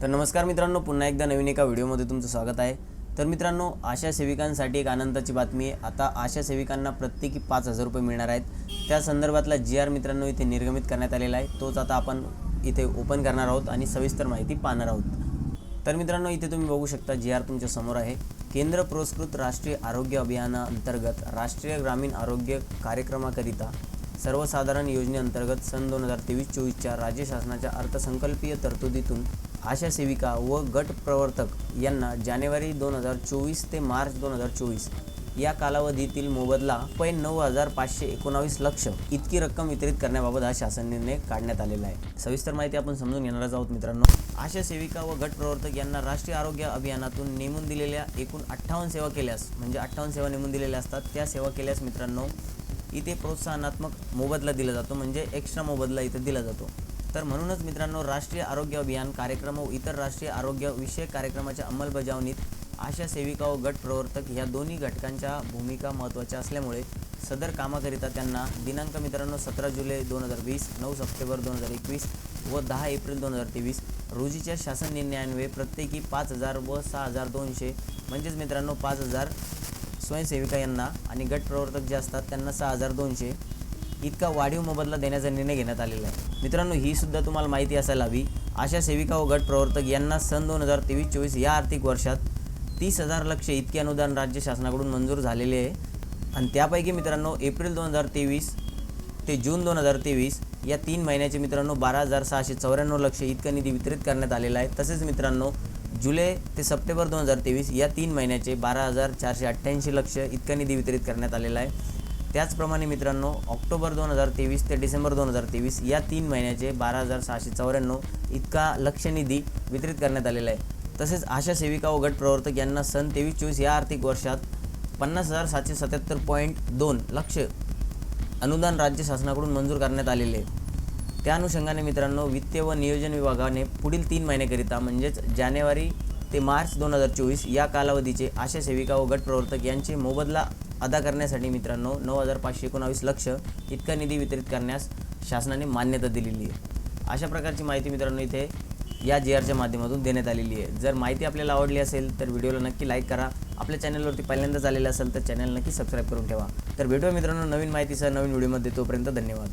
तर नमस्कार मित्रांनो, पुन्हा एकदा नवीन एका व्हिडिओमध्ये तुमचं स्वागत आहे। तर मित्रांनो, आशा सेविकांसाठी एक आनंदाची बातमी आहे। आता आशा सेविकांना प्रत्येकी 5,000 रुपये मिळणार आहेत। त्या संदर्भातला जी मित्रांनो इथे निर्गमित करण्यात आलेला आहे, तोच आता आपण इथे ओपन करणार आहोत आणि सविस्तर माहिती पाहणार आहोत। तर मित्रांनो, इथे तुम्ही बघू शकता जी तुमच्या समोर आहे। केंद्र पुरस्कृत राष्ट्रीय आरोग्य अभियानाअंतर्गत राष्ट्रीय ग्रामीण आरोग्य कार्यक्रमाकरिता सर्वसाधारण योजनेअंतर्गत सन 2023-24च्या राज्य शासनाच्या अर्थसंकल्पीय तरतुदीतून आशा सेविका व गट प्रवर्तक यांना जानेवारी 2024 ते मार्च 2024 या कालावधीतील मोबदला ₹9,519 लक्ष इतकी रक्कम वितरित करण्याबाबत हा शासन निर्णय काढण्यात आलेला आहे। सविस्तर माहिती आपण समजून घेणार आहोत मित्रांनो। आशा सेविका व गट प्रवर्तक यांना राष्ट्रीय आरोग्य अभियानातून नेमून दिलेल्या एकूण 58 सेवा केल्यास, म्हणजे 58 सेवा नेमून दिलेल्या असतात, त्या सेवा केल्यास मित्रांनो इथे प्रोत्साहनात्मक मोबदला दिला जातो, म्हणजे एक्स्ट्रा मोबदला इथे दिला जातो। तर म्हणूनच मित्रांनो, राष्ट्रीय आरोग्य अभियान कार्यक्रम व इतर राष्ट्रीय आरोग्य विषयक कार्यक्रमाच्या अंमलबजावणीत आशा सेविका व गट प्रवर्तक ह्या दोन्ही घटकांच्या भूमिका महत्त्वाच्या असल्यामुळे सदर कामाकरिता त्यांना दिनांक मित्रांनो 17 जुलै 2020, 9 सप्टेंबर 2021 व 10 एप्रिल 2023 रोजीच्या शासन निर्णयान्वये प्रत्येकी 5,000 व 6,200 म्हणजेच मित्रांनो 5,000 स्वयंसेविका यांना आणि गट प्रवर्तक जे असतात त्यांना 6,200 इतका वाढीव मोबदला देण्याचा निर्णय घेण्यात आलेला आहे। मित्रांनो, ही सुद्धा तुम्हाला माहिती असायला हवी, आशा सेविका व गट प्रवर्तक यांना सन 2023-24 या आर्थिक वर्षात 30,000 लक्ष इतके अनुदान राज्य शासनाकडून मंजूर झालेले आहे आणि त्यापैकी मित्रांनो एप्रिल 2023 ते जून 2023 या 3 महिन्याचे मित्रांनो 12,694 लक्ष इतका निधी वितरित करण्यात आलेला आहे। तसेच मित्रांनो जुलै ते सप्टेंबर 2023 या 3 महिन्याचे 12,488 लक्ष इतका निधी वितरित करण्यात आलेला आहे। त्याचप्रमाणे मित्रांनो ऑक्टोबर 2023 ते डिसेंबर 2023 या 3 महिन्याचे 12,694 इतका लक्ष निधी वितरित करण्यात आलेला आहे। तसेच आशा सेविका व गट प्रवर्तक यांना सन 23-24 या आर्थिक वर्षात 50,777.2 लक्ष अनुदान राज्य शासनाकडून मंजूर करण्यात आलेले आहे। त्या अनुषंगाने मित्रांनो वित्त व नियोजन विभागाने पुढील 3 महिन्याकरिता म्हणजेच जानेवारी ते मार्च 2024 या कालावधीचे आशा सेविका व गट प्रवर्तक यांचे मोबदला अदा करण्यासाठी मित्रांनो 9,519 लक्ष इतका निधी वितरित करण्यास शासनाने मान्यता दिलेली आहे। अशा प्रकारची माहिती मित्रांनो इथे या जीआरच्या माध्यमातून देण्यात आलेली आहे। जर माहिती आपल्याला आवडली असेल तर व्हिडिओला नक्की लाईक करा। आपल्या चॅनलवरती पहिल्यांदाच आलेले असेल तर चॅनल नक्की सबस्क्राईब करून ठेवा। तर भेटूया मित्रांनो नवीन माहितीसह नवीन व्हिडिओमध्ये, तोपर्यंत धन्यवाद।